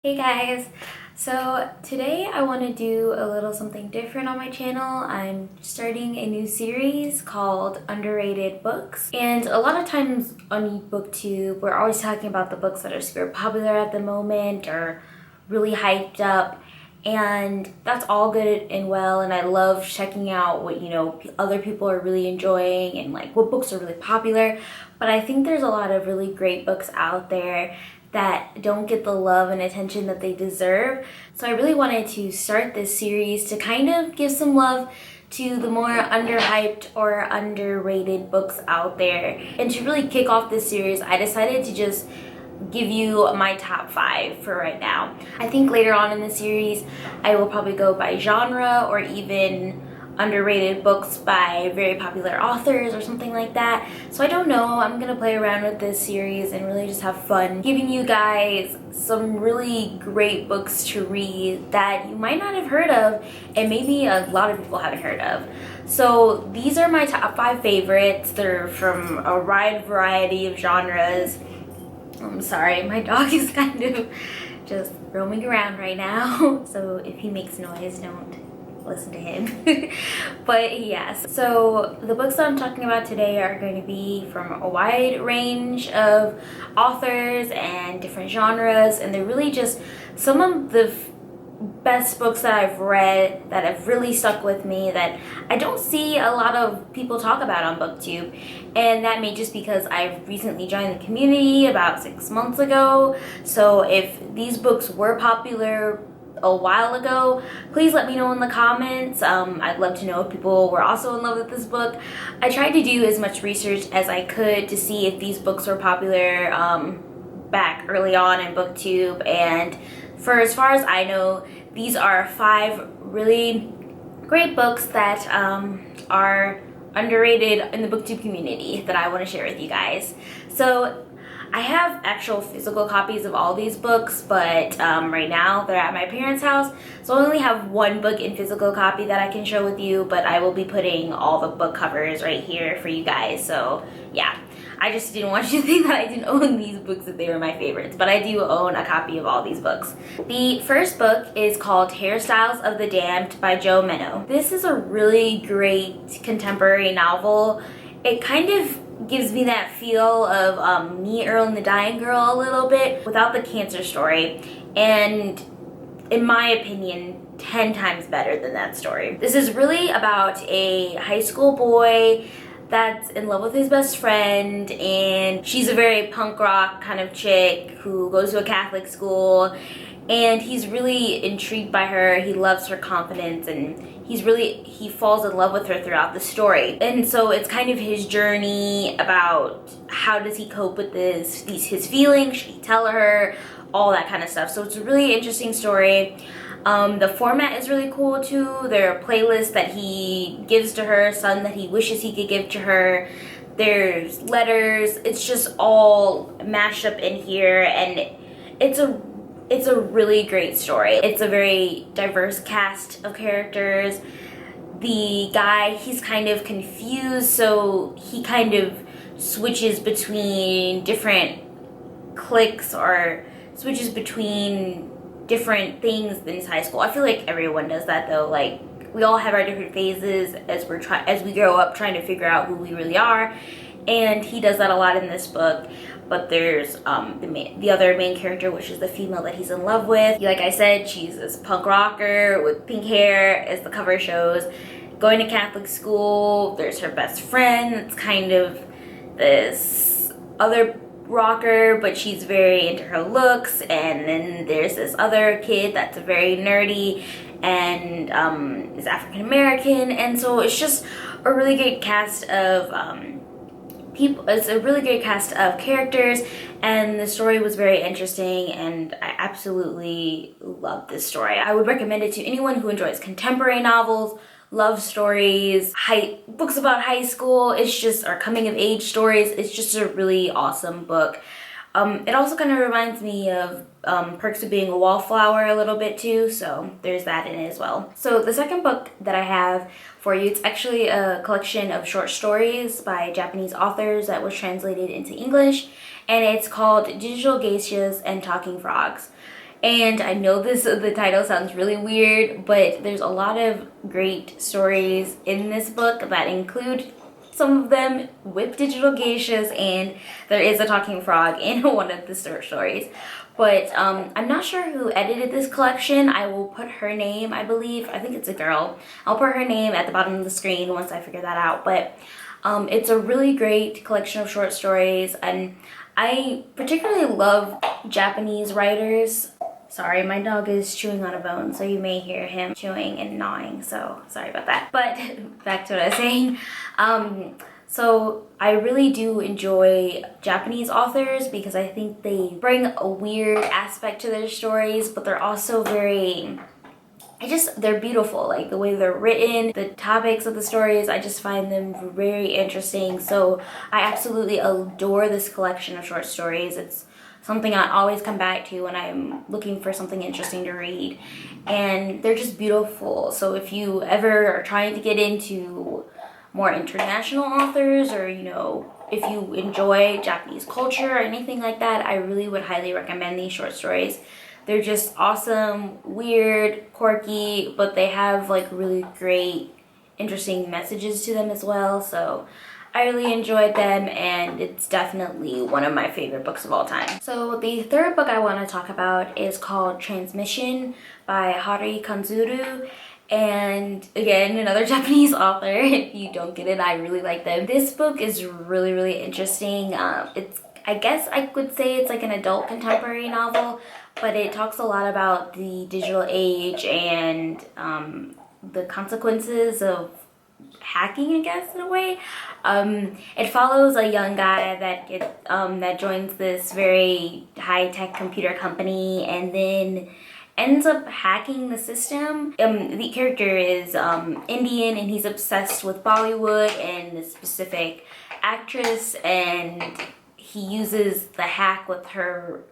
Hey guys! So today I want to do a little something different on my channel. I'm starting a new series called Underrated Books. And a lot of times on BookTube, we're always talking about the books that are super popular at the moment or really hyped up. And that's all good and well, and I love checking out what other people are really enjoying and like what books are really popular. But I think there's a lot of really great books out there that don't get the love and attention that they deserve. So I really wanted to start this series to kind of give some love to the more underhyped or underrated books out there. And to really kick off this series, I decided to just give you my top 5 for right now. I think later on in the series, I will probably go by genre or even underrated books by very popular authors or something like that. So I don't know, I'm gonna play around with this series and really just have fun giving you guys some really great books to read that you might not have heard of and maybe a lot of people haven't heard of. So these are my top 5 favorites. They're from a wide variety of genres. I'm sorry, my dog is kind of just roaming around right now. So if he makes noise, don't listen to him. But yes, so the books that I'm talking about today are going to be from a wide range of authors and different genres, and they're really just some of the best books that I've read that have really stuck with me that I don't see a lot of people talk about on BookTube. And that may just because I've recently joined the community about 6 months ago. So if these books were popular a while ago, please let me know in the comments. I'd love to know if people were also in love with this book. I tried to do as much research as I could to see if these books were popular back early on in BookTube, and for as far as I know, these are 5 really great books that are underrated in the BookTube community that I want to share with you guys. So I have actual physical copies of all these books, but right now they're at my parents' house, so I only have one book in physical copy that I can share with you, but I will be putting all the book covers right here for you guys. So yeah, I just didn't want you to think that I didn't own these books if they were my favorites, but I do own a copy of all these books. The first book is called Hairstyles of the Damned by Joe Menno. This is a really great contemporary novel. It kind of gives me that feel of Me, Earl, and the Dying Girl a little bit without the cancer story, and in my opinion 10 times better than that story. This is really about a high school boy that's in love with his best friend, and she's a very punk rock kind of chick who goes to a Catholic school, and he's really intrigued by her. He loves her confidence, and he falls in love with her throughout the story. And so it's kind of his journey about how does he cope with his feelings, should he tell her, all that kind of stuff. So it's a really interesting story. The format is really cool too. There are playlists that he gives to her, some that he wishes he could give to her. There's letters. It's just all mashed up in here, and it's a really great story. It's a very diverse cast of characters. The guy, he's kind of confused, so he kind of switches between different cliques or switches between different things in his high school. I feel like everyone does that though. Like, we all have our different phases as we grow up trying to figure out who we really are, and he does that a lot in this book. But there's the other main character, which is the female that he's in love with. Like I said, she's this punk rocker with pink hair, as the cover shows, going to Catholic school. There's her best friend that's kind of this other rocker, but she's very into her looks. And then there's this other kid that's very nerdy and is African American. And so it's just a really great cast of it's a really great cast of characters, and the story was very interesting, and I absolutely loved this story. I would recommend it to anyone who enjoys contemporary novels, love stories, books about high school. It's just, or coming of age stories. It's just a really awesome book. It also kind of reminds me of Perks of Being a Wallflower a little bit too, so there's that in it as well. So the second book that I have for you, it's actually a collection of short stories by Japanese authors that was translated into English, and it's called Digital Geishas and Talking Frogs. And I know the title sounds really weird, but there's a lot of great stories in this book that include some of them with digital geishas, and there is a talking frog in one of the stories. But I'm not sure who edited this collection. I will put her name, I think it's a girl. I'll put her name at the bottom of the screen once I figure that out. But it's a really great collection of short stories, and I particularly love Japanese writers. Sorry, my dog is chewing on a bone, so you may hear him chewing and gnawing, so sorry about that. But back to what I was saying. So I really do enjoy Japanese authors because I think they bring a weird aspect to their stories, but they're also they're beautiful. Like the way they're written, the topics of the stories, I just find them very interesting. So I absolutely adore this collection of short stories. It's something I always come back to when I'm looking for something interesting to read. And they're just beautiful. So if you ever are trying to get into more international authors, or if you enjoy Japanese culture or anything like that, I really would highly recommend these short stories. They're just awesome, weird, quirky, but they have like really great, interesting messages to them as well. So I really enjoyed them, and it's definitely one of my favorite books of all time. So the third book I want to talk about is called Transmission by Haruhi Kanzuru. And again, another Japanese author. If you don't get it, I really like them. This book is really, really interesting. I guess I could say it's like an adult contemporary novel, but it talks a lot about the digital age and the consequences of hacking, I guess, in a way. It follows a young guy that joins this very high-tech computer company and then ends up hacking the system. The character is Indian, and he's obsessed with Bollywood and the specific actress, and he uses the hack with her.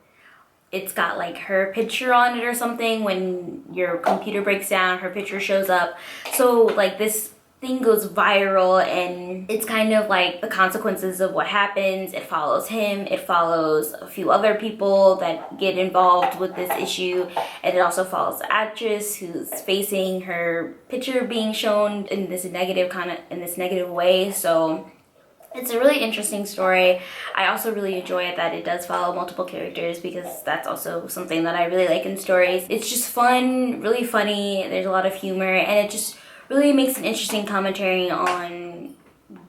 It's got like her picture on it or something. When your computer breaks down, her picture shows up. So like this thing goes viral, and it's kind of like the consequences of what happens. It follows him, it follows a few other people that get involved with this issue, and it also follows the actress who's facing her picture being shown in this negative way. So it's a really interesting story. I also really enjoy it that it does follow multiple characters, because that's also something that I really like in stories. It's just fun, really funny, there's a lot of humor, and it just really makes an interesting commentary on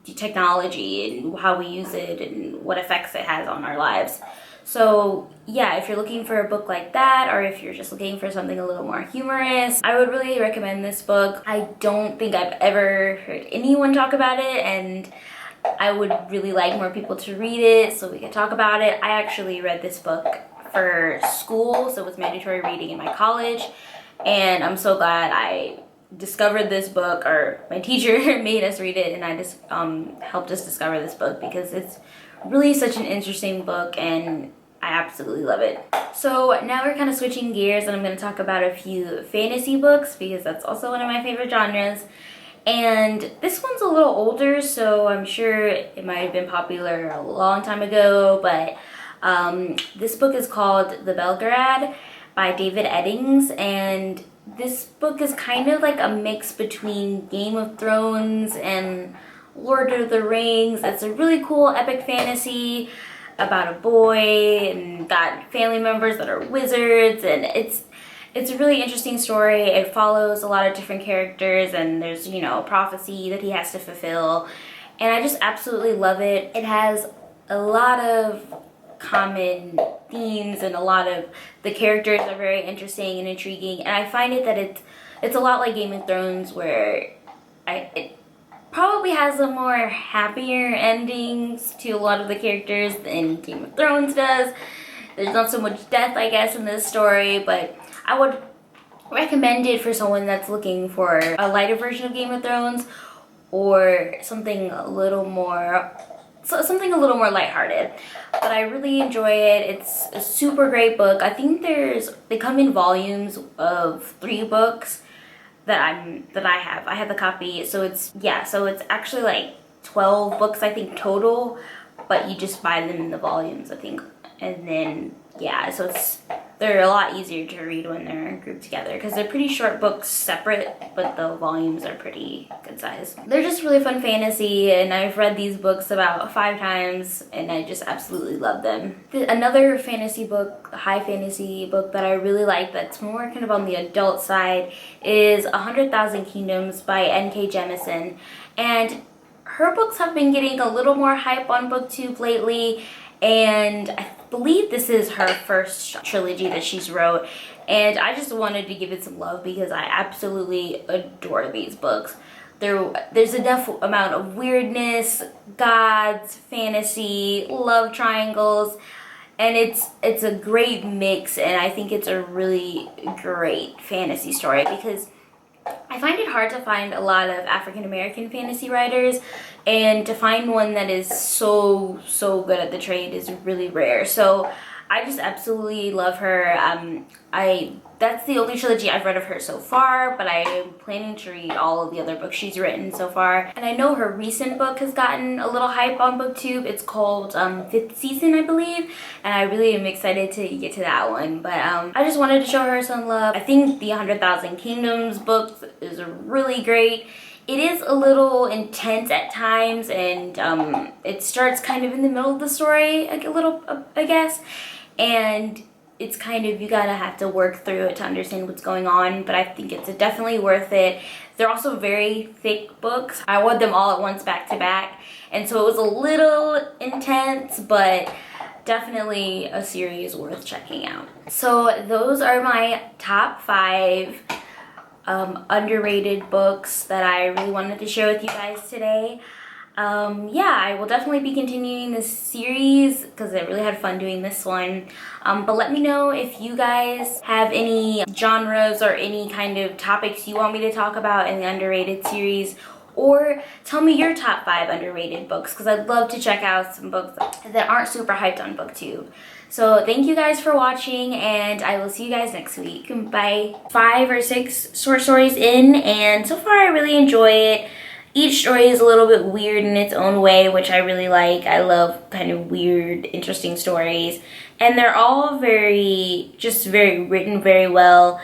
technology and how we use it and what effects it has on our lives. So yeah, if you're looking for a book like that, or if you're just looking for something a little more humorous, I would really recommend this book. I don't think I've ever heard anyone talk about it, and I would really like more people to read it so we could talk about it. I actually read this book for school, so it was mandatory reading in my college, and I'm so glad I discovered this book, or my teacher made us read it, and I just helped us discover this book, because it's really such an interesting book and I absolutely love it. So now we're kind of switching gears, and I'm going to talk about a few fantasy books, because that's also one of my favorite genres. And this one's a little older, so I'm sure it might have been popular a long time ago, but this book is called The Belgrad by David Eddings, and this book is kind of like a mix between Game of Thrones and Lord of the Rings. It's a really cool epic fantasy about a boy and got family members that are wizards, and it's a really interesting story. It follows a lot of different characters, and there's, a prophecy that he has to fulfill, and I just absolutely love it. It has a lot of common themes, and a lot of the characters are very interesting and intriguing, and I find it that it's a lot like Game of Thrones, where it probably has a more happier endings to a lot of the characters than Game of Thrones does. There's not so much death, I guess, in this story, but I would recommend it for someone that's looking for a lighter version of Game of Thrones, or something a little more lighthearted. But I really enjoy it. It's a super great book. I think they come in volumes of 3 books that I have. I have the copy, so it's actually like 12 books, I think, total, but you just buy them in the volumes, I think. And then so it's they're a lot easier to read when they're grouped together because they're pretty short books separate, but the volumes are pretty good size. They're just really fun fantasy, and I've read these books about 5 times and I just absolutely love them. Another fantasy book, high fantasy book that I really like that's more kind of on the adult side is 100,000 Kingdoms by N.K. Jemisin. And her books have been getting a little more hype on BookTube lately, and I believe this is her first trilogy that she's wrote, and I just wanted to give it some love because I absolutely adore these books. There's enough amount of weirdness, gods, fantasy, love triangles, and it's a great mix, and I think it's a really great fantasy story because I find it hard to find a lot of African American fantasy writers, and to find one that is so good at the trade is really rare. So I just absolutely love her. That's the only trilogy I've read of her so far, but I am planning to read all of the other books she's written so far. And I know her recent book has gotten a little hype on BookTube. It's called Fifth Season, I believe, and I really am excited to get to that one. But I just wanted to show her some love. I think the 100,000 Kingdoms book is really great. It is a little intense at times, and it starts kind of in the middle of the story, a little, I guess, and it's kind of, you gotta have to work through it to understand what's going on, but I think it's definitely worth it. They're also very thick books. I read them all at once back to back, and so it was a little intense, but definitely a series worth checking out. So those are my top 5 underrated books that I really wanted to share with you guys today. Yeah, I will definitely be continuing this series because I really had fun doing this one. But let me know if you guys have any genres or any kind of topics you want me to talk about in the underrated series, or tell me your top 5 underrated books because I'd love to check out some books that aren't super hyped on BookTube. So thank you guys for watching, and I will see you guys next week. Bye. 5 or 6 short stories in, and so far I really enjoy it. Each story is a little bit weird in its own way, which I really like. I love kind of weird, interesting stories. And they're all very written very well.